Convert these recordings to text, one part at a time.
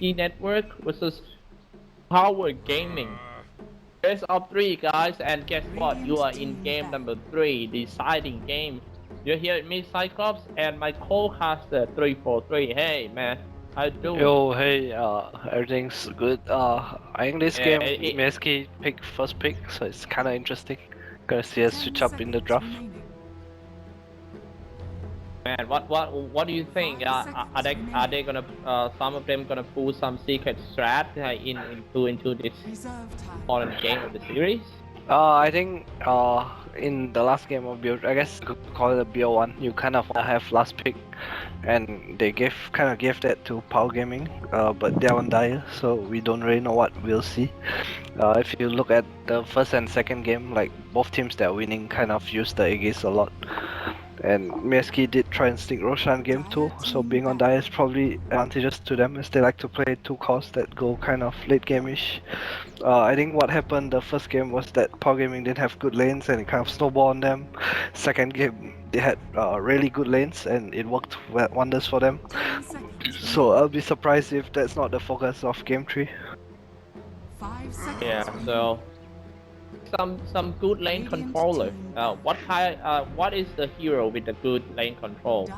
Mineski Network versus Power Gaming. Best of 3 guys, and guess what? You are in game number 3, deciding game. You're here at me, Cyclops, and my co-caster 343. Hey man, how you doing? Yo, hey, everything's good. I think this Yeah, game, Mineski picked first pick, so it's kind of interesting. Gonna see us switch up in the draft. man, what do you think? Are they gonna some of them gonna pull some secret strat into this important game of the series? I think, in the last game of Build, I guess you could call it a BO1, you kind of wanna have last pick, and they kind of gave that to Power Gaming, but they're on dire, so we don't really know what we'll see. If you look at the first and second game, like both teams that are winning kind of use the Aegis a lot. And Mineski did try and sneak Roshan game too, so being on dire is probably advantageous to them as they like to play two cores that go kind of late game-ish. I think what happened the first game was that Power Gaming didn't have good lanes and it kind of snowballed on them. Second game they had really good lanes and it worked wonders for them. So I'll be surprised if that's not the focus of game 3. Yeah, so some good lane controller. What is the hero with the good lane control?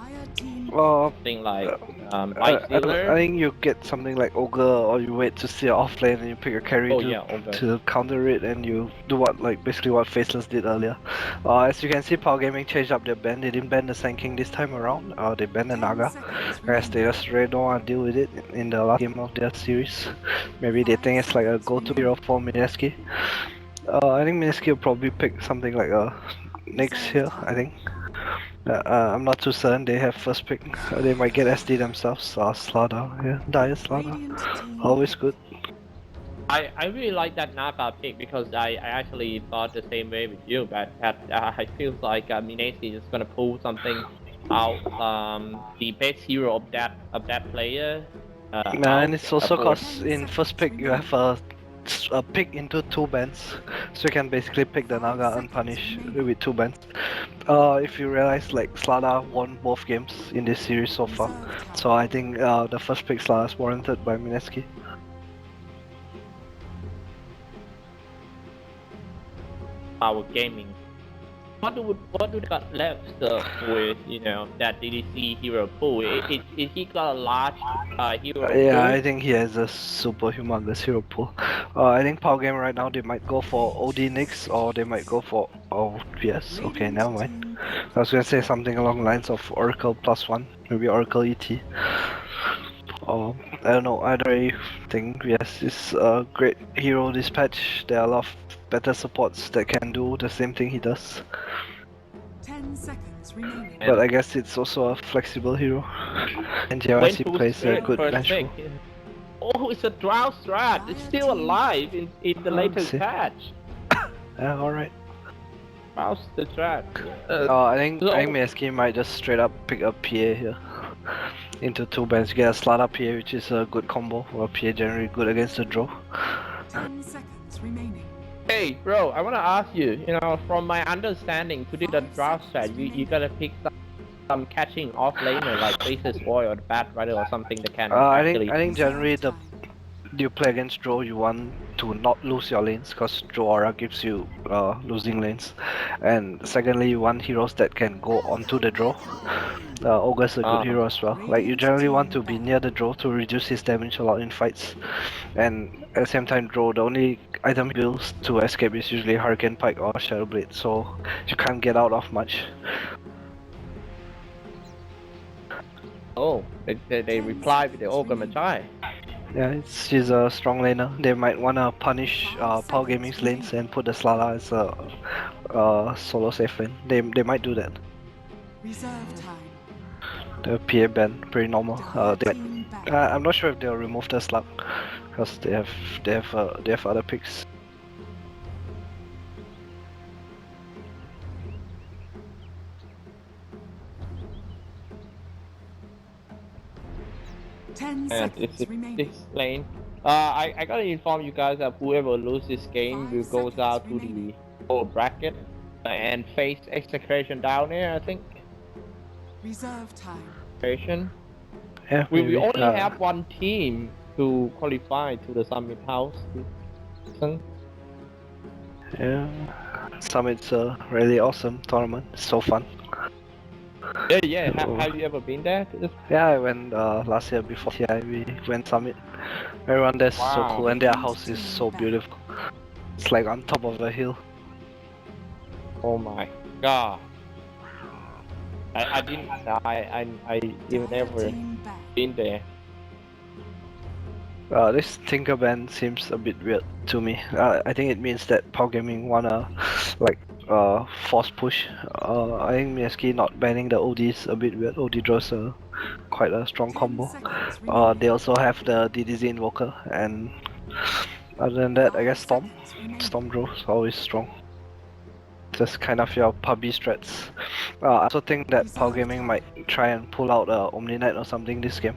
Something like Light Stealer? I think you get something like Ogre, or you wait to see an off lane and you pick a carry to counter it, and you do basically what Faceless did earlier. As you can see, Power Gaming changed up their ban. They didn't ban the Sand King this time around. They banned the Naga. As they just really don't want to deal with it in the last game of their series. Maybe they think it's like a go-to hero for Mineski. I think Mineski will probably pick something like a Nyx here, I think. I'm not too certain. They have first pick. They might get SD themselves. Slaughter, yeah, Dire Slaughter. Always good. I really like that Naga pick because I actually thought the same way with you, but I feel like Mineski is gonna pull something out the best hero of that player. And it's also cause in first pick you have a pick into 2 bans, so you can basically pick the Naga unpunished with 2 bans. If you realize, like, Slada won both games in this series so far, so I think the first pick Slada is warranted by Mineski. Power Gaming. What do they got left with that DDC hero pool? Is he got a large hero pool? Yeah, I think he has a super humongous hero pool. I think Power Game right now they might go for OD Nyx or they might go for yes, okay, never mind. I was gonna say something along the lines of Oracle +1, maybe Oracle ET. I don't know, either way, I think yes, it's a great hero dispatch. There are a lot of better supports that can do the same thing he does. 10 seconds remaining. But I guess it's also a flexible hero. And JYC plays a good match. Oh, it's a Drow strat. It's still alive in the latest patch. Alright. Drow the strat. I think Mineski might just straight up pick up PA here. Into 2 bans, you get a Slada PA, which is a good combo. Or PA generally good against the draw. 10 seconds remaining. Hey bro, I wanna ask you, from my understanding, to do the draft strat, you gotta pick some catching off laner like Faceless Boy or the Bat Rider or something that can I think generally you play against draw, you want to not lose your lanes because draw aura gives you losing lanes, and secondly you want heroes that can go onto the draw. Ogre's a good hero as well. Like, you generally want to be near the draw to reduce his damage a lot in fights, and at the same time draw, the only item he builds to escape is usually Hurricane Pike or Shadow Blade, so you can't get out of much. Oh, they reply with the Ogre Magi. Yeah, she's a strong laner. They might wanna punish Power Gaming's lanes and put the Slala as a solo safe lane. They might do that. Reserve time. The PA ban, pretty normal. I'm not sure if they'll remove the slug because they have other picks. This lane. I gotta inform you guys that whoever loses this game will go out to the whole bracket and face execution down there, I think. Reserve time. Execution. Yeah, We only have one team to qualify to the Summit House this season. Yeah, Summit's a really awesome tournament. It's so fun. Yeah. Have you ever been there? To this? Yeah, I went last year before TI. We went Summit. Everyone there's so Wow. cool, and their house is so beautiful. It's like on top of a hill. Oh my god. I didn't. I even never Team back. been there. This Tinker ban seems a bit weird to me. I think it means that Power Gaming wanna like force push. I think Mineski not banning the OD is a bit weird. OD draws quite a strong 10 combo. seconds remaining. They also have the DDZ Invoker, and other than that, I guess Storm. 5 seconds remaining. Storm draws always strong. Just kind of your pubby strats. I also think that Power Gaming might try and pull out Omni Knight or something this game.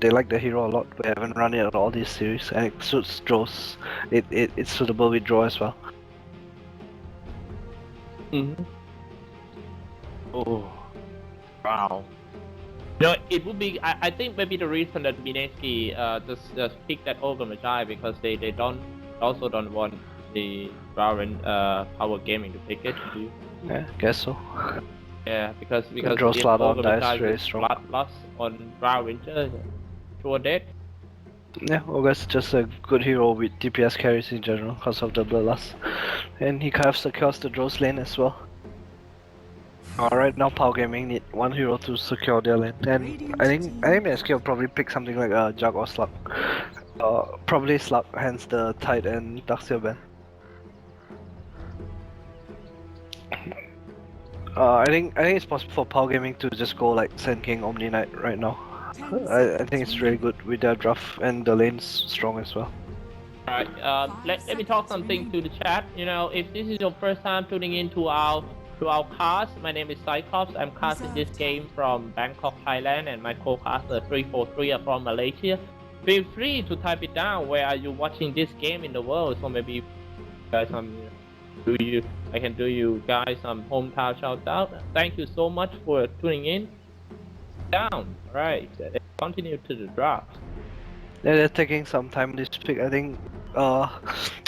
They like the hero a lot. We haven't run it on all these series, and it suits draws. It's suitable with draw as well. Mm-hmm. Oh, wow. No, it would be. I think maybe the reason that Mineski just pick that over Magi because they don't want the Rowan Power Gaming to pick it. Do you? Yeah, guess so. Yeah, because draw if slot on Ogre dice Magi very with strong. Bloodlust on Brown Winter, sure dead. Yeah, Ogre's just a good hero with DPS carries in general because of the Bloodlust, and he kind of secures the draws lane as well. Right now, Power Gaming need one hero to secure their lane, and I think Mineski will probably pick something like a Jug or Slug. Probably Slug, hence the Tide and Darkseer ban. I think it's possible for Power Gaming to just go like Sand King Omni Knight right now. I think it's really good with their draft, and the lane's strong as well. Alright, let me talk something to the chat. You know, if this is your first time tuning in to our cast, my name is Cyclops. I'm casting this game from Bangkok, Thailand, and my co-caster 343 are from Malaysia. Feel free to type it down where are you watching this game in the world. So maybe you guys I can do you guys some hometown shout out. Thank you so much for tuning in. Down. Alright, continue to the draft. Yeah, they're taking some time this pick. I think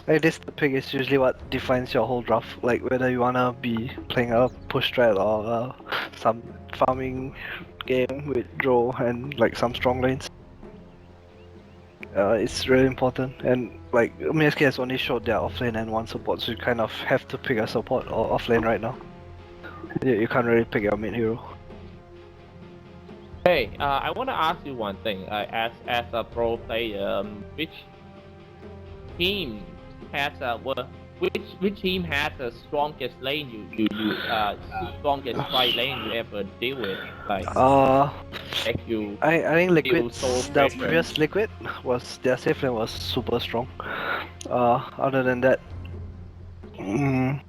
this pick is usually what defines your whole draft. Like whether you wanna be playing a push strat or some farming game with draw and like some strong lanes. It's really important, and like Mineski has only showed their offlane and one support, so you kind of have to pick a support or offlane right now. You can't really pick your mid hero. Hey, I want to ask you one thing. As a pro player, which team has which team has the strongest lane strongest fight lane you ever deal with? Like you. I think Liquid, so the pressure. previous Liquid was their safe lane was super strong. Other than that, I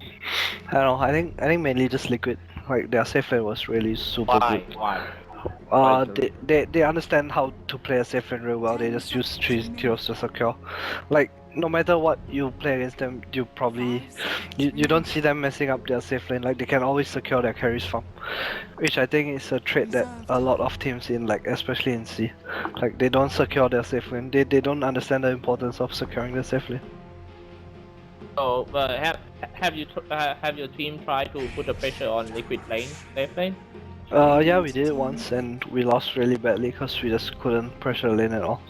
don't know. I think mainly just Liquid. Like their safe lane was really super good. Why? They understand how to play a safe lane really well. They just use 3 heroes to secure. Like no matter what you play against them, you probably you don't see them messing up their safe lane. Like they can always secure their carries from, which I think is a trait that a lot of teams in like especially in C, like they don't secure their safe lane. They don't understand the importance of securing the safe lane. So, have your team tried to put the pressure on Liquid lane, safe lane? Yeah, we did it once and we lost really badly because we just couldn't pressure lane at all.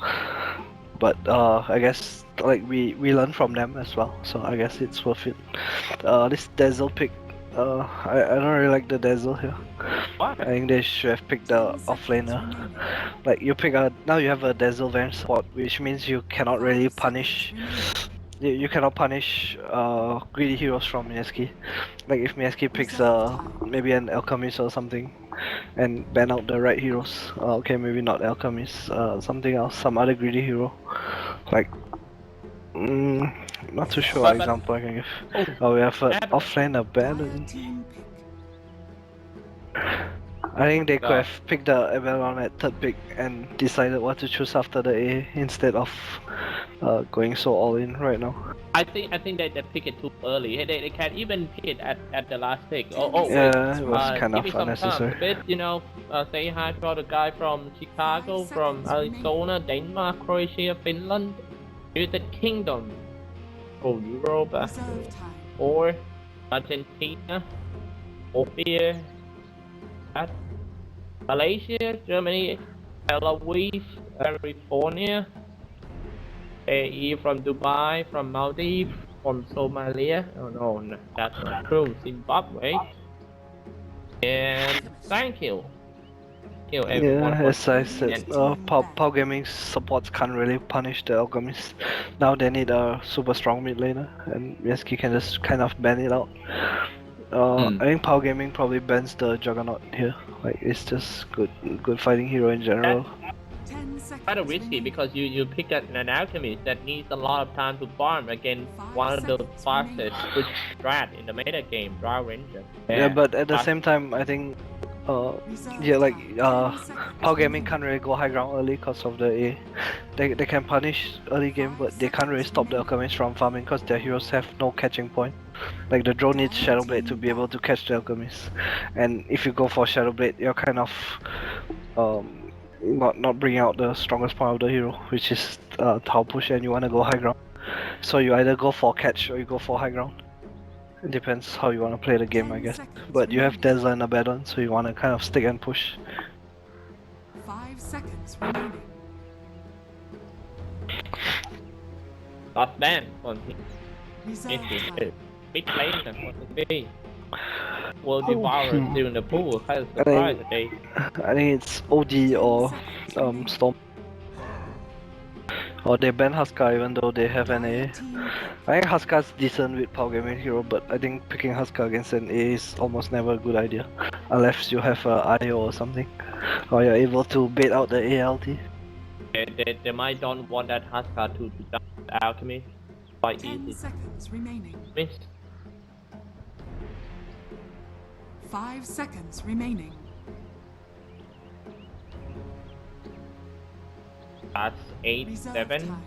But I guess like we learned from them as well, so I guess it's worth it. This Dazzle pick, I don't really like the Dazzle here. What? I think they should have picked the offlaner. Like you pick now you have a Dazzle Venge support, which means you cannot really punish. You cannot punish greedy heroes from Mineski. Like if Mineski picks maybe an Alchemist or something and ban out the right heroes. Okay, maybe not Alchemist, something else, some other greedy hero. Like, not too sure what example I can give. Oh, we have an offlaner ban. I think they could have picked the Avalon at third pick and decided what to choose after the A instead of going so all in right now. I think they pick it too early. They can't even pick it at the last pick. Wait. Yeah, it was kind Give of me some time. unnecessary. A bit, say hi to the guy from Chicago, from Arizona, Denmark, Croatia, Finland, United Kingdom, Europe, Reserve time. or Argentina, Austria, Malaysia, Germany, Tel Aviv, California, AE from Dubai, from Maldives, from Somalia. Oh no, that's not true. Zimbabwe. And thank you. Thank you everyone Yeah, for as I said, and Power Gaming supports can't really punish the Alchemist. Now they need a super strong mid laner, and Mineski can just kind of ban it out. I think Power Gaming probably bans the Juggernaut here. Like, it's just good fighting hero in general. 10 seconds. kind of risky remaining. because you pick an alchemist that needs a lot of time to farm against one of the fastest push strat in the meta game, Draw Ranger. Yeah, but at the fast- same time, I think, Reserve yeah, like, time. 10 seconds Power Gaming remaining. can't really go high ground early because of the A. They can punish early game, but they can't really stop the Alchemist from farming because their heroes have no catching point. Like, the drone needs Shadowblade to be able to catch the Alchemist. And if you go for Shadowblade, you're kind of not bringing out the strongest point of the hero, which is Tau push, and you want to go high ground. So you either go for catch or you go for high ground. It depends how you want to play the game, I guess. But you have Tesla and Abaddon, so you want to kind of stick and push. 5 seconds remaining. Not bad for him. Reserve It's time. big lane for the day. World Devourer still in the pool. Kind of surprised today. I think it's OD or Storm. Or they ban Huskar even though they have an A. I think Huskar's decent with Power Gaming hero, but I think picking Huskar against an A is almost never a good idea. Unless you have a IO or something. Or you're able to bait out the ALT. They might don't want that Huskar to dump the alchemy. Quite 10 easy. seconds remaining. Miss. 5 seconds remaining. That's 8, Reserve 7. time.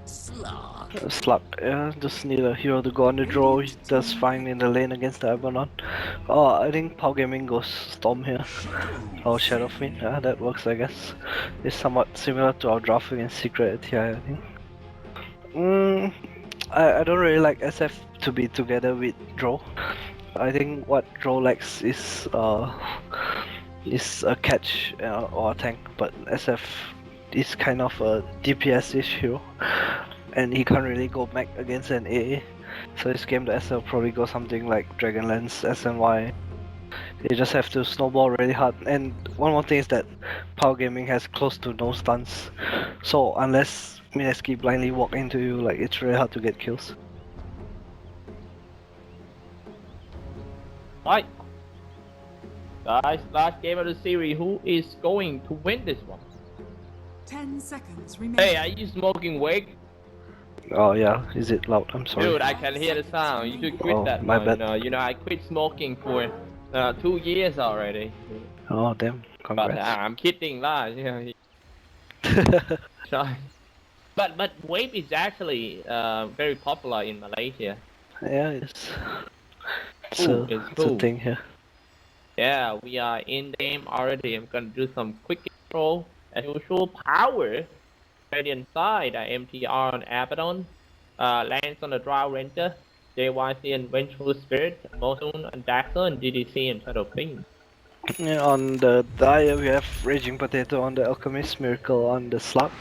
Slug, yeah, just need a hero to go on the draw. He does fine in the lane against the Abaddon. Oh, I think Power Gaming goes Storm here. Or Shadow Fiend, yeah, that works I guess. It's somewhat similar to our draft against Secret at TI, I think. I don't really like SF to be together with Draw. I think what Draw lacks is a catch or a tank, but SF is kind of a DPS-ish hero, and he can't really go mech against an AA. So this game the SF will probably go something like Dragonlance, SNY. They just have to snowball really hard. And one more thing is that Power Gaming has close to no stuns. So unless Mineski blindly walk into you, like it's really hard to get kills. Right. Guys, last game of the series. Who is going to win this one? 10 seconds remaining. Hey, are you smoking wig? Oh yeah, is it loud? I'm sorry. Dude, I can hear the sound. You should quit Oh, that my one. bad. I quit smoking for 2 years already. Oh damn, But congrats. I'm kidding lah. Sorry. But vape is actually very popular in Malaysia. Yeah, it's Ooh, a, it's it's a cool. thing here. Yeah, we are in game already. I'm gonna do some quick control. As usual, power. Radiant side, MTR on Abaddon. Lands on the Draw Ranger. JYC and Vengeful Spirit. Monsoon and Daxter and DDC and Shadow Fiend. Yeah, on the Dire we have Raging Potato on the Alchemist, Miracle on the Slug,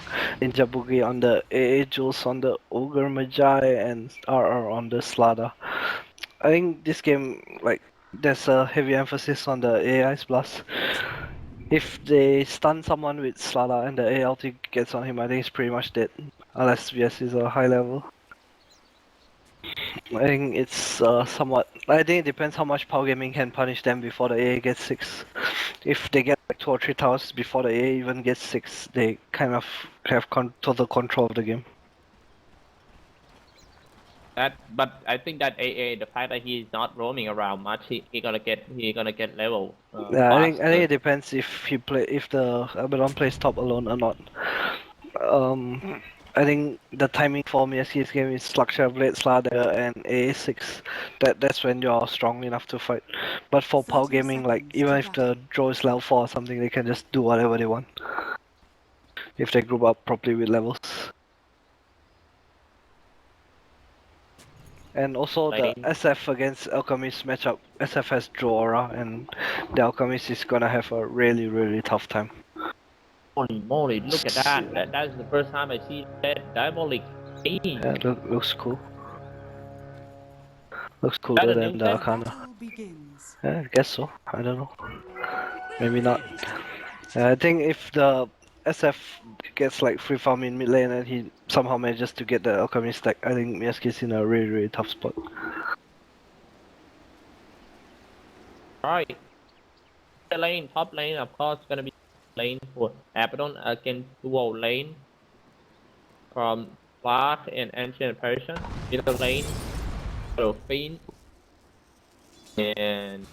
Ninja Boogie on the AA, Jules on the Ogre Magi, and RR on the Slada. I think this game, like, there's a heavy emphasis on the AI's plus. If they stun someone with Slada and the ALT gets on him, I think he's pretty much dead. Unless VS is a high level. I think it's somewhat. I think it depends how much Power Gaming can punish them before the AA gets 6. If they get like 2 or 3 towers before the AA even gets 6, they kind of have total control of the game. But I think that AA, the fact that he's not roaming around much, he gonna get level. Yeah, I think faster. it depends if the Abaddon plays top alone or not. I think the timing for Mineski's game is Structure Blade, Slider, and A6. That's when you're strong enough to fight. But for Power 30 Gaming, like seconds even to if the battle. draw is level 4 or something, they can just do whatever they want. If they group up properly with levels. And also the Lane. SF against Alchemist matchup, SF has Draw Aura, and the Alchemist is gonna have a really tough time. Holy moly, look at that. That's the first time I see that diabolic thing. Yeah, looks cool. Looks Is that cooler a new than the set? Arcana. Battle begins. Yeah, I guess so. I don't know. Maybe not. I think if the SF gets like free farm in mid lane and he somehow manages to get the Alchemy stack, I think Miyaski's in a really tough spot. Right. The lane, top lane, of course, gonna be lane for Abaddon against dual lane from Clark and Ancient Persian. Middle lane, Fiend, and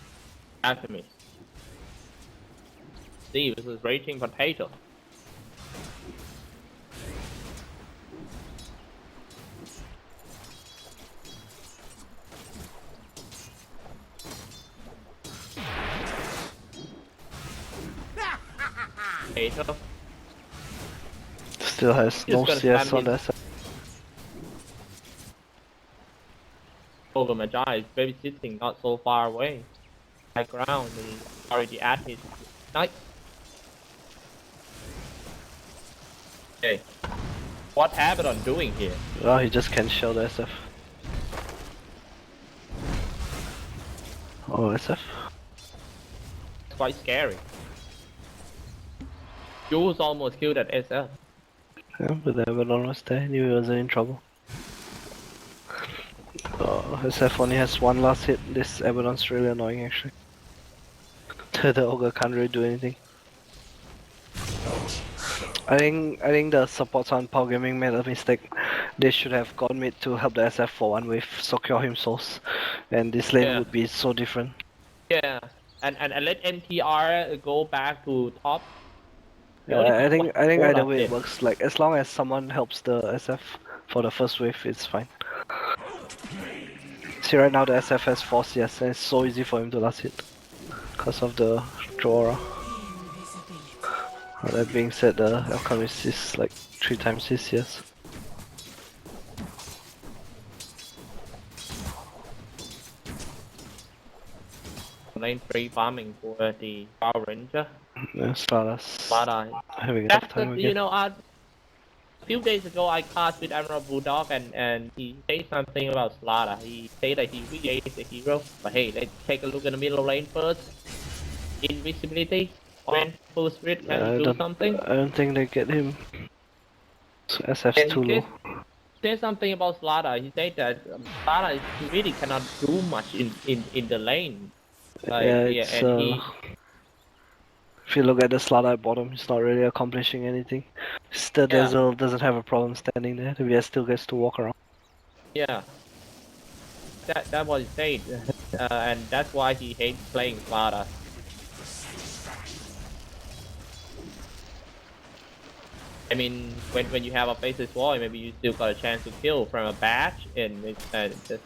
Alchemist. See, this is Raging Potato. Potato. Still has Just no gonna CS spam on the his SF. over Magi is babysitting not so far away. High ground, he already at his night. Okay. What Abaddon doing here? Oh, he just can't shell the SF. Oh, SF? It's quite scary. Jules almost killed that SF. Yeah, but the Abaddon was there, knew he wasn't in trouble. SF only has one last hit. This Abaddon's really annoying actually. The Ogre can't really do anything. I think the supports on Power Gaming made a mistake. They should have gone mid to help the SF for one wave, secure him souls, and this lane Yeah. would be so different. Yeah. And let NTR go back to top. They Yeah, only I have think one either left way it hit. works. Like as long as someone helps the SF for the first wave, it's fine. See right now the SF has 4 CS and it's so easy for him to last hit because of the draw. That being said, the Alchemist is like 3 times his CS. Lane 3 farming for the Power Ranger. Yeah, Slada's But having a tough that's time the, again. a few days ago I cast with Admiral Bulldog and he said something about Slaughter. He said that he really is a hero. But hey, let's take a look at the middle lane first. Invisibility. When full spirit can I do something. don't think they get him. So SF's And too he low. said something about Slaughter. He said that Slaughter really cannot do much in the lane. Yeah, it's And he if you look at the Slada at bottom, he's not really accomplishing anything. The yeah Dazzle doesn't have a problem standing there. The VS still gets to walk around. yeah that was he said, and that's why he hates playing Slaughter. I mean, when you have a faceless void, maybe you still got a chance to kill from a batch, and it's just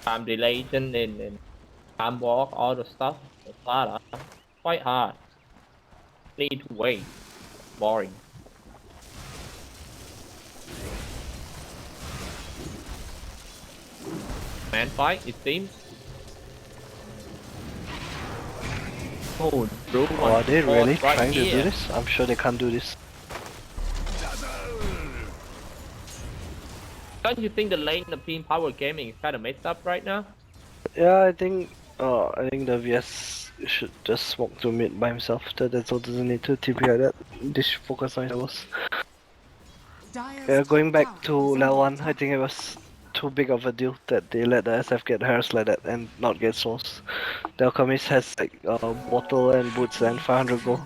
time dilation and time walk, all the stuff. But Slaughter, quite hard. Need to wait. Boring. Man fight, it seems. Oh, Drew Oh, are they really right trying to do here. this? I'm sure they can't do this. Don't you think the lane of Team Power Gaming is kind of messed up right now? Yeah, I think the VS should just walk to mid by himself. The Dazzle doesn't need to TP like that. They should focus on his levels. Yeah, going back to level 1, I think it was too big of a deal that they let the SF get hers like that and not get souls. The Alchemist has like bottle and boots and 500 gold.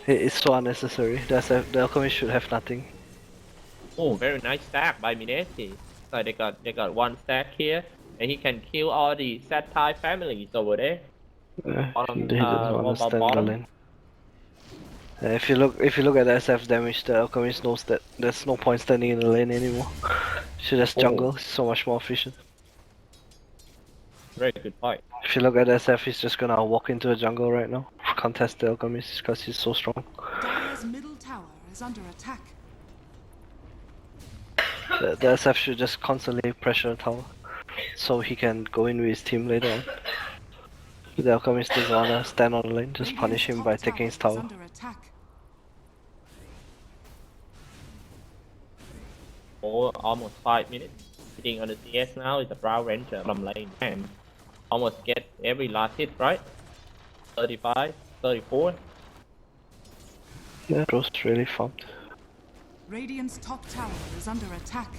It's so unnecessary. The Alchemist should have nothing. Oh, very nice stack by Mineski. So they got one stack here, and he can kill all the Satai families over there. He Bottom, doesn't want to stand the bottom. lane. If you look at the SF damage, the Alchemist knows that there's no point standing in the lane anymore. Should just jungle, it's so much more efficient. Very good point. If you look at SF, he's just gonna walk into the jungle right now, contest the Alchemist because he's so strong. Dire's middle tower is under attack. The SF should just constantly pressure the tower, so he can go in with his team later on. The Alchemist doesn't wanna stand on the lane, just punish him by taking his tower. Under attack. For almost 5 minutes. Sitting on the CS now is a Brown Ranger from lane and almost get every last hit, right? 35, 34. Yeah, Rose really farmed. Radiant's top tower is under attack.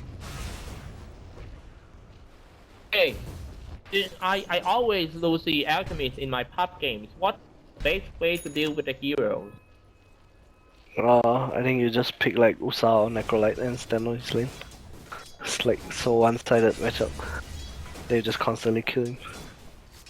Hey, I always lose the Alchemist in my pub games. What's the best way to deal with the heroes? I think you just pick like Usa or Necrolite and stand on his lane. It's like so one-sided matchup. They just constantly kill him.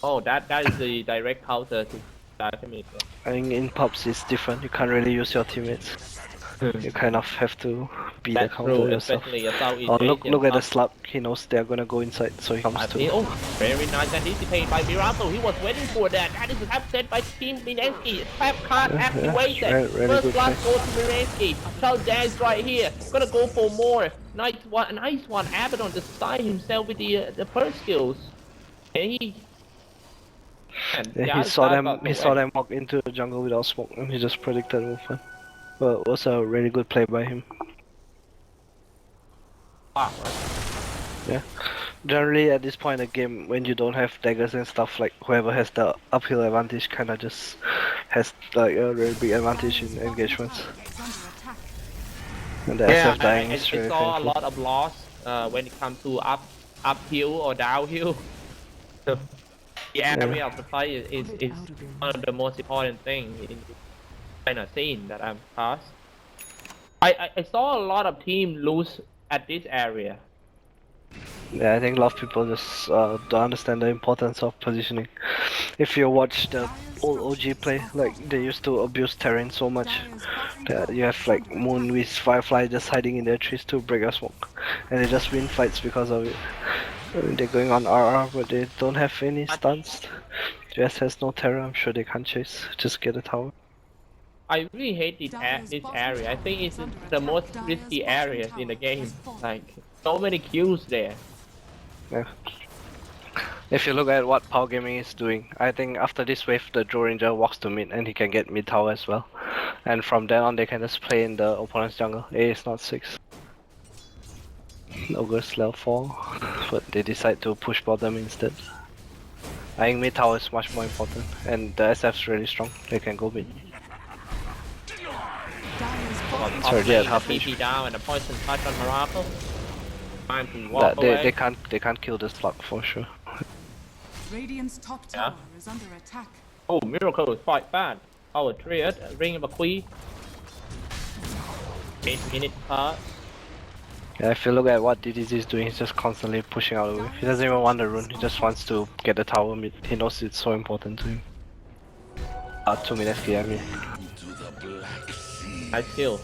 Oh, that is the direct counter to the Alchemist. I think in pubs it's different. You can't really use your teammates. You kind of have to be the That's counter true, yourself. especially a Southeast Oh, look Asian at the pub. slap. He knows they're gonna go inside, so he comes to. Oh, very nice anticipate by Miracle. He was waiting for that. That is upset by Team Mineski. Trap card activated. Really First good blood play. goes to Mineski. Charles Dance right here. Gonna go for more. Nice one. Abaddon to side himself with the first skills. And he. And Yeah, the he other saw side them. got He the saw win. them walk into the jungle without smoke, and he just predicted movement. But it was a really good play by him. Wow. Yeah. Generally, at this point in the game, when you don't have daggers and stuff, like whoever has the uphill advantage kind of just has like a really big advantage in engagements. Is under attack. And the Yeah, SF dying I is really saw a painful. lot of loss when it comes to uphill or downhill. The area of the fight is one of the most important things in this kind of scene that I'm past. I saw a lot of teams lose at this area. Yeah, I think a lot of people just don't understand the importance of positioning. If you watch the old OG play, like they used to abuse terrain so much. You have like Moon with Firefly just hiding in their trees to break a smoke, and they just win fights because of it. I mean, they're going on RR, but they don't have any stuns. JS has no terror. I'm sure they can't chase. Just get a tower. I really hate this area. I think it's the most risky areas in the game. Like so many kills there. Yeah. If you look at what Power Gaming is doing, I think after this wave, the Joe Ranger walks to mid and he can get mid tower as well. And from then on, they can just play in the opponent's jungle. A is not 6. Ogre's level 4, but they decide to push bottom instead. I think mid tower is much more important, and the SF's really strong. They can go mid. Dire's Top already at lane, half the HP. TP down and the poison touch on Miracle. Time to walk away. They can't kill this block for sure. Radiant's top Yeah. tower is under attack. Oh, Miracle is quite bad. Power Triad, Ring of a Queen. 8 minutes pass. Yeah, if you look at what DDZ is doing, he's just constantly pushing out the way. He doesn't even want the rune, he just wants to get the tower mid. He knows it's so important to him. 2 Mineski, I mean. Nice kill.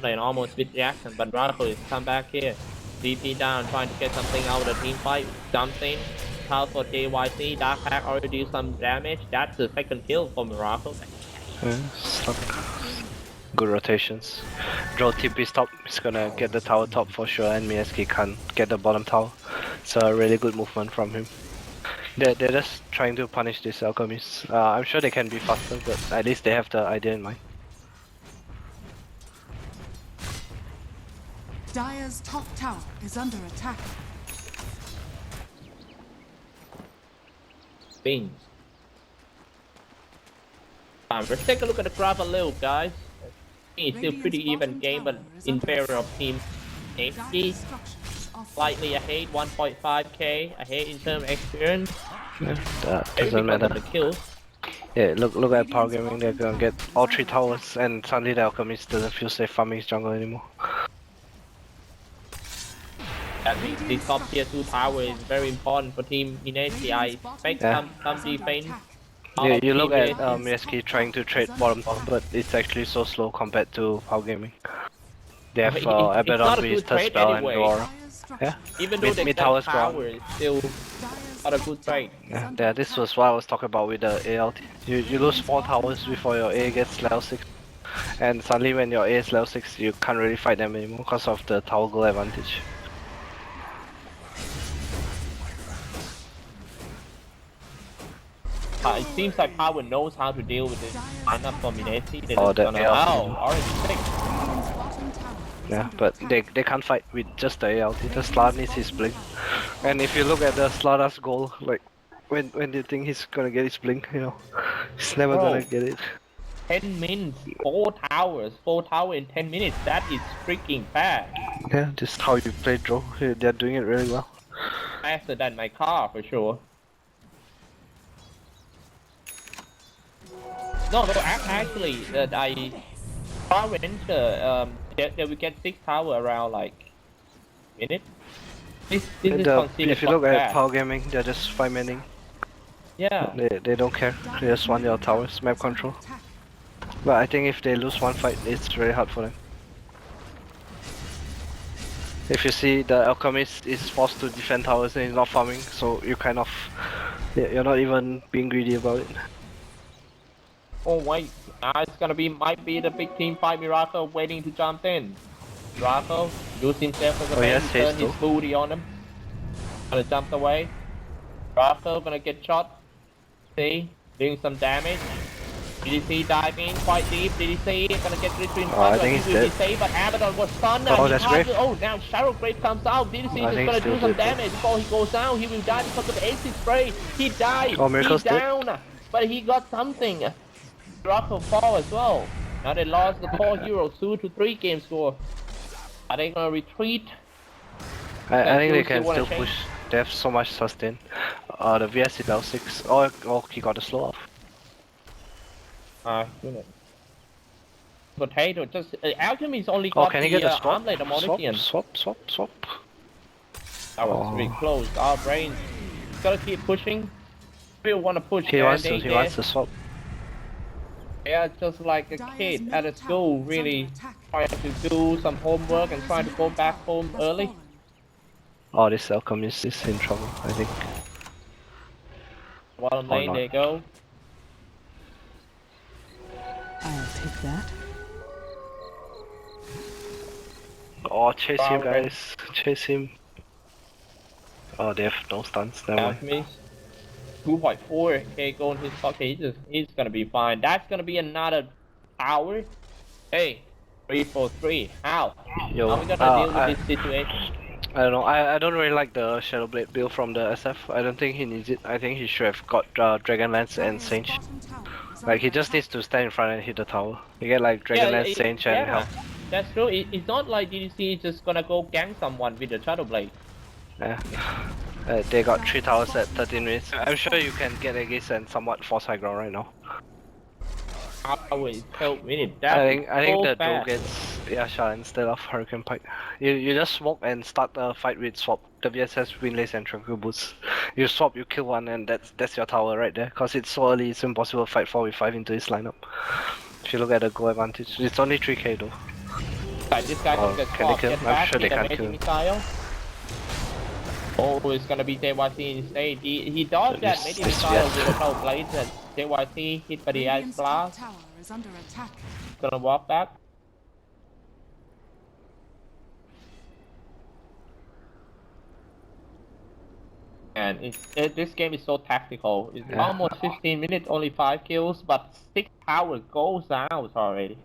Lane almost with reaction, but Miracle is come back here. DP down, trying to get something out of the team fight. Something. House for JYC, Dark Pack already do some damage. That's the second kill for Miracle. Yeah, stuck. Good rotations. Draw TP top, he's gonna get the tower top for sure, and Mineski can't get the bottom tower. It's a really good movement from him. They're just trying to punish these alchemists. I'm sure they can be faster, but at least they have the idea in mind. Dire's top tower is under attack. Beans. Let's take a look at the graph a little, guys. It's still pretty even game, but in favor of Team HP. Dire's structures are Slightly ahead, 1.5k ahead in terms of experience. Yeah, that Maybe doesn't because matter. of the kills. Yeah, look at Power Gaming, they're gonna get all 3 towers, and suddenly the alchemist doesn't feel safe farming his jungle anymore. That means the top tier 2 tower is very important for Team Mineski. I expect Yeah. some defense You look at Mineskis. Mineski trying to trade bottom top, but it's actually so slow compared to Power Gaming. They have It's not Abaddon a with his good touch trade spell anyway. and Dora. Dire's Yeah. structures Even though they Mid got tower's power, gone. it's still Dire's not a good trade. Yeah, this was what I was talking about with the ALT. You lose 4 towers before your A gets level 6. And suddenly when your A is level 6, you can't really fight them anymore because of the tower goal advantage. It seems like Power knows how to deal with this lineup for Mineski. Oh, that ALT. Already 6. Radiant's bottom tower is Yeah, under but attack. they can't fight with just the ALT. The Slot needs his blink. And if you look at the Slaughter's goal, like when do you think he's gonna get his blink, you know? He's never Bro. gonna get it. 10 minutes, 4 towers, 4 towers in 10 minutes. That is freaking fast. Yeah, just how you play draw. They're doing it really well. Faster than my car for sure. No, actually, I Power Ranger, they will get 6 tower around like minute. This is considered If you look at fast. Power Gaming, they're just 5 manning. Yeah. They don't care. They just want your towers, map control. But I think if they lose one fight, it's very hard for them. If you see the Alchemist is forced to defend towers and he's not farming, so you kind of you're not even being greedy about it. Oh wait, it's gonna be might be the big team fight. Miracle waiting to jump in. Miracle use himself as a man to turn his booty on him. Gonna jump away. Miracle gonna get shot. See, doing some damage. DDC dive in quite deep. DDC gonna get between I think he's dead. DDC, but Abaddon was stunned. Oh, that's great. Oh, now Shadow Grave comes out. DDC is I think gonna still do some dead. damage before he goes down. He will die because of acid spray. He died. Oh, Miracle's He's dead. down, but he got something. Miracle fall as well. Now they lost the core heroes 2-3 game score. Are they gonna retreat? I think they still can wanna still change? push. They have so much sustain. The VS is level 6. Oh, he got a slow off. Potato just Alchemy's only Oh, got can he the get a swap? armlet Ammonitian. Swap. That was pretty close. Our brains gotta keep pushing. Still wanna push. He wants to swap. Yeah, just like a kid at a school, really trying to do some homework and trying to go back home early. Oh, this Alchemist is in trouble, I think. Bottom lane not. they go. I'll take that. Oh, chase him, Power guys. Chase him. Oh, they have no stuns. Never mind. Alchemist 2.4. Okay, going his pocket. He's gonna be fine. That's gonna be another tower. Hey, 3-4-3. How? Yo, How are we gonna deal with this situation? I don't know. I don't really like the Shadowblade build from the SF. I don't think he needs it. I think he should have got Dragonlance and Sage. Like he just needs to stand in front and hit the tower. You get like Dragonlance, Sage, and help. That's true. It's not like DDC is just gonna go gang someone with the Shadowblade. Yeah. They got 3 towers at 13 minutes. I'm sure you can get Aegis and somewhat force high ground right now. Power is 12 minutes. That's I think so the duel fast. gets Yasha instead of Hurricane Pike. You just smoke and start the fight with swap. WSS, Windlace and Tranquil Boots. You swap, you kill one, and that's your tower right there. Cause it's so early, it's impossible to fight 4v5 into his lineup. If you look at the goal advantage, it's only 3k though. Like this guy can get can they caught, kill get him? I'm back, sure they hit can't an kill him. missile. Oh, it's gonna be JYC instead. He dodged that This- missile this- with a Shadow Blade and JYC hit by the Ice Radiant's top Blast. tower is under attack. Gonna walk back. And this game is so tactical. It's Yeah. almost 15 minutes, only 5 kills, but 6 tower goes out already.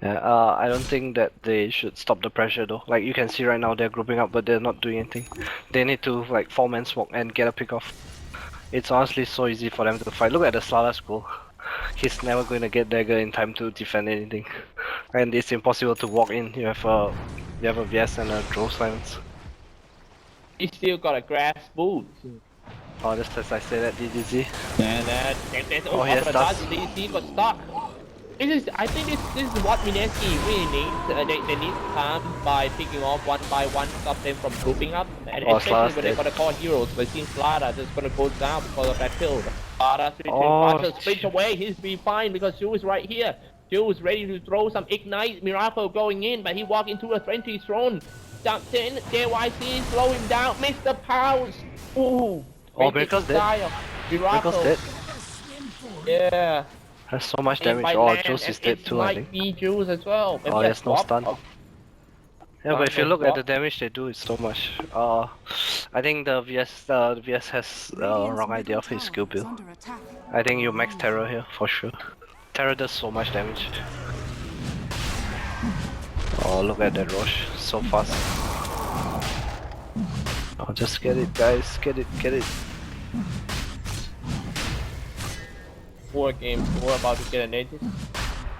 Yeah, I don't think that they should stop the pressure though. Like you can see right now they're grouping up but they're not doing anything. They need to like 4-man smoke and get a pick off. It's honestly so easy for them to fight. Look at the Slaughter's goal. He's never going to get dagger in time to defend anything. And it's impossible to walk in. You have a VS and a draw silence. He still got a grass boot. Oh, just as I said at DDZ. And there's Oh, yes, that's- DDC got stuck. I think this is what Mineski really needs. They need time by picking off one by one, stop them from grouping up. And Oh, especially Slaughter's when they dead. got to call heroes, but it seems Slaughter just gonna go down because of that kill. Partial sprint away, he's be fine because Jules right here. Jules ready to throw some ignite, Miracle going in, but he walked into a 20 throne. Jumps in, JYC slow him down, Mr. Pounce. Ooh. Oh, Miracle's dead. Miracle's dead. Yeah. Has so much damage. Oh, Jules is dead too, I think. Might be Jules as well. Oh, there's no stun. Yeah, but if you look at the damage they do, it's so much. I think the VS has wrong idea of his skill build. I think you max Terror here for sure. Terror does so much damage. Oh, look at that rush, so fast. Oh, just get it, guys, get it. Four games, we're about to get an Aegis.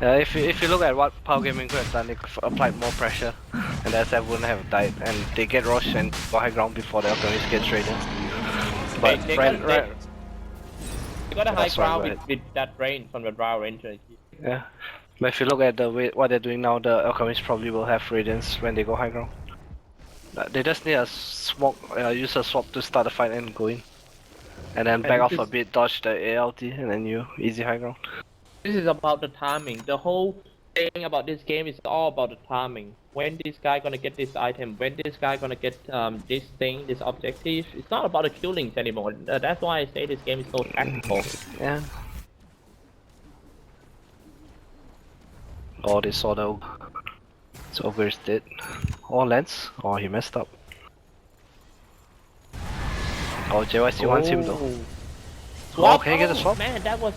Yeah, if you look at what Power Gaming could have done, they could have applied more pressure, and the SF wouldn't have died, and they get rushed and go high ground before the Alchemist gets raided. But They got a high ground with that rain from the Drow Ranger. Yeah, but if you look at the way what they're doing now, the Alchemist probably will have Radiance when they go high ground. They just need a smoke, use a swap to start the fight and go in. And then back off a bit, dodge the ALT, and then you easy high ground. This is about the timing. The whole thing about this game is all about the timing. When this guy gonna get this item, when this guy gonna get this thing, this objective. It's not about the killings anymore. That's why I say this game is so tactical. Yeah. Oh, they saw the Ogre is dead. Oh, Lance. Oh, he messed up. Oh, JYC wants him though. Swap? Oh, can you get a swap? Man, that was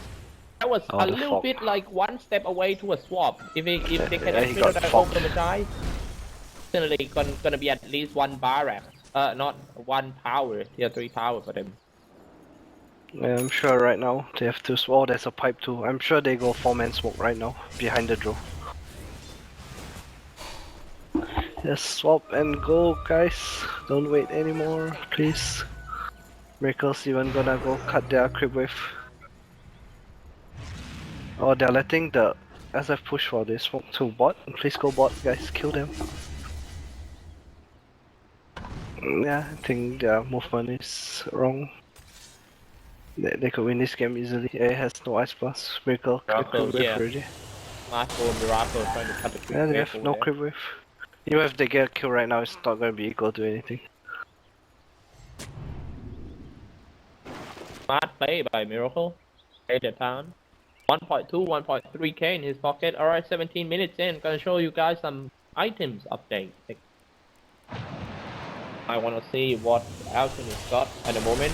a little bit like one step away to a swap. If they can actually open the die, certainly gonna be at least one Barak. Not one power, tier 3 power for them. Yeah, I'm sure right now they have to. Oh, there's a pipe too. I'm sure they go 4-man smoke right now behind the draw. Just swap and go, guys. Don't wait anymore, please. Miracle's even gonna go cut their creep wave. Oh, they're letting the SF push for this smoke to bot. Please go bot, guys. Kill them. Yeah, I think their movement is wrong. They could win this game easily. A has no ice blast. Miracle, creep wave already. Miracle trying to cut the creep wave. Yeah, they have no creep wave. Even if they get a kill right now, it's not gonna be equal to anything. Smart play by Miracle. Play the town. 1.2, 1.3k in his pocket. Alright, 17 minutes in. Gonna show you guys some items update. I wanna see what Alchemist got at the moment.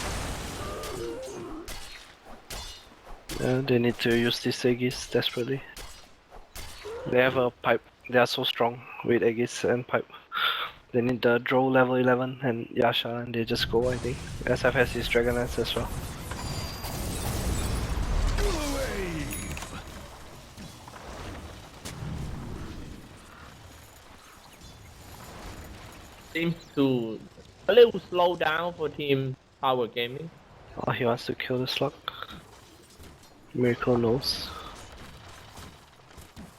Yeah, they need to use these Aegis desperately. They have a pipe. They are so strong with Aegis and pipe. They need the Drow level 11 and Yasha, and they just go, I think. SF has his Dragonlance as well. Seems to a little slow down for Team Power Gaming. Oh, he wants to kill the slug. Miracle knows.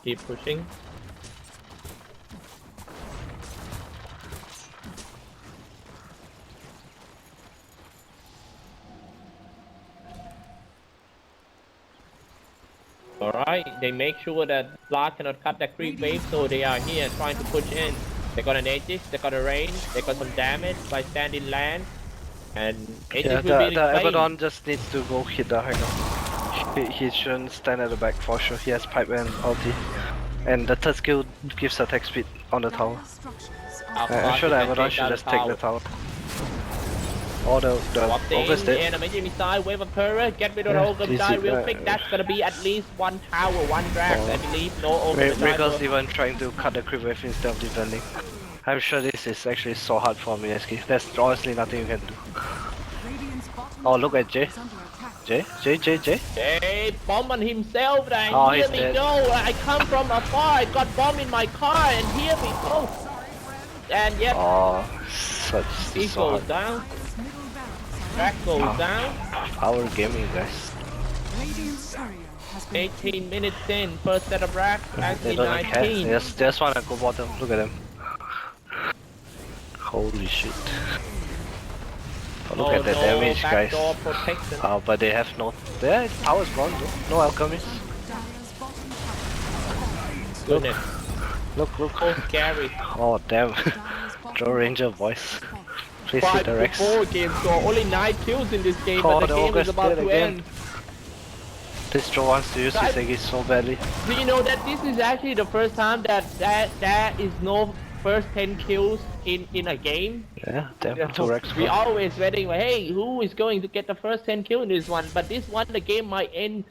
Keep pushing. Alright, they make sure that Block cannot cut that creep wave, so they are here trying to push in. They got an Aegis, they got a range, they got some damage by standing land, and Aegis Yeah, will be the insane. Abaddon just needs to go hit the high ground. He shouldn't stand at the back for sure. He has pipe and ulti. And the third skill gives attack speed on the tower. I'm sure the Abaddon should just take the tower. Oh, the Ogre's dead. Enemy missile, wave of terror, get rid of the Ogre missile real quick. That's gonna be at least one tower, one drag, I believe. No Ogre missile. Miracle's even trying to cut the creep wave instead of defending. I'm sure this is actually so hard for Mineski. There's honestly nothing you can do. Oh, look at Jay. Jay? Hey, bomb on himself, and Oh, here he's we dead. go. I come from afar, I got bomb in my car, and here we go. And yep, Oh, such he so goes hard. down. Track goes down. Power gaming, guys. 18 minutes in, first set of racks, They actually don't care. 19. They just wanna go bottom. Look at them. Holy shit. Oh, look at the damage, guys. backdoor protection. But they have no. Their power's gone though. No alchemist. Dire's bottom tower. Goodness, Look. so scary. Oh damn. Dire's bottom Draw Ranger tower boys. has fallen. Please hit the Rex. 4 game score, only 9 kills in this game, Oh, but the the game is Ogre's about dead to again. end. This Joe wants to use his Guys- Egi so badly. Do you know that this is actually the first time that there is no first 10 kills in a game? Yeah, damn. Yeah, 2 Rex. we gone. always waiting like, hey, who is going to get the first 10 kill in this one? But this one, the game might end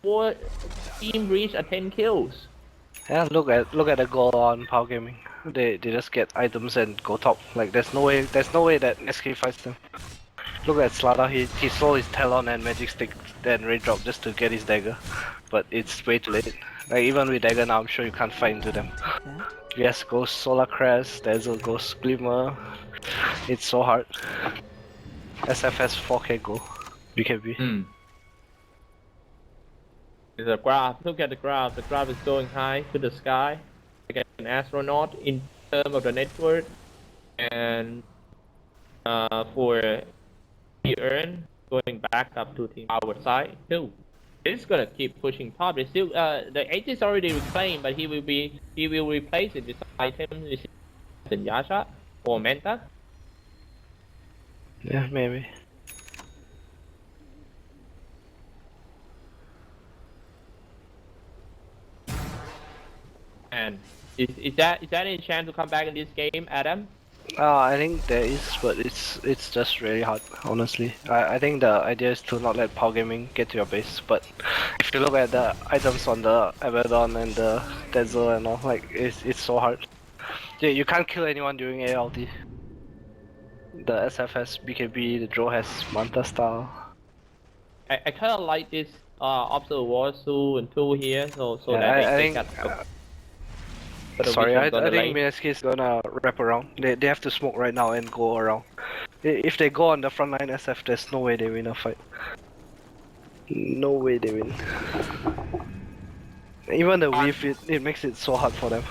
before team reach a 10 kills. Yeah, look at the goal on Power Gaming. They just get items and go top. Like there's no way that Mineski fights them. Look at Slada, he sold his Talon and Magic Stick then Raindrop just to get his dagger. But it's way too late. Like even with dagger now I'm sure you can't fight into them. Yes goes Solar Crest, Dazzle goes Glimmer. It's so hard. SFS 4k go. BKB. The graph, look at the graph. The graph is going high to the sky, like an astronaut in terms of the network, and for the earn going back up to team our side too. It's gonna keep pushing top. It's still the edge is already reclaimed, but he will replace it with item in Yasha or Menta. Yeah, maybe. And is that any chance to come back in this game, Adam? I think there is, but it's just really hard, honestly. I think the idea is to not let Power Gaming get to your base, but if you look at the items on the Abaddon and the Dazzle and all, like it's so hard. Yeah, you can't kill anyone during ALT. The SF has BKB, the Drow has Manta style. I kind of like this Observer War 2 and 2 here, so Yeah, that I they think. got for the Sorry, I vision on the think lane. Mineski is gonna wrap around. They have to smoke right now and go around. If they go on the front line SF, there's no way they win a fight. No way they win. Even the weave, it makes it so hard for them.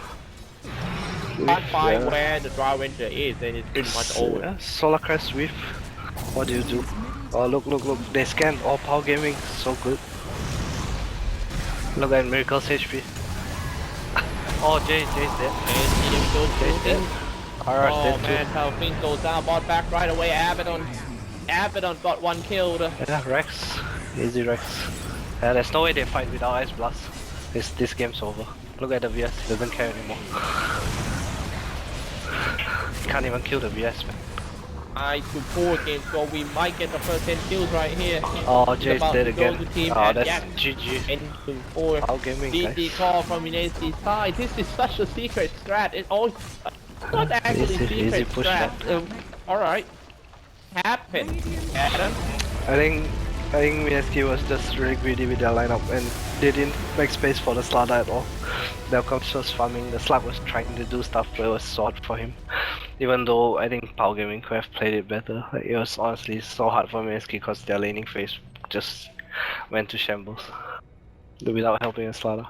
Can't find Yeah. where the Draw Ranger is, and it's pretty much over. Yeah, Solar Crest Weave. What do you do? Oh look. They scan all Power Gaming, so good. Look at Miracle's HP. Oh Jay's dead. Jay's dead. RR's Oh dead man, how things goes down. Bought back right away. Abaddon got 1 killed. too. Yeah, Rex. Easy Rex. Yeah, there's no way they fight without Ice Blast. This game's over. Look at the VS, he doesn't care anymore. Can't even kill the VS, man. I to 4 games, so we might get the first 10 kills right here. Oh, He's Jay's about dead to go again. to team Oh, and that's yes, GG. N to 4. Power Gaming, The guys. call from Mineski's side. This is such a secret strat. It's all not actually Easy secret push strat. Alright. Happen, Adam. I think Mineski was just really greedy with their lineup and they didn't make space for the Slada at all. The coach was farming, the Slug was trying to do stuff but it was so hard for him. Even though I think Power Gaming could have played it better. Like, it was honestly so hard for Mineski because their laning phase just went to shambles without helping a Slada.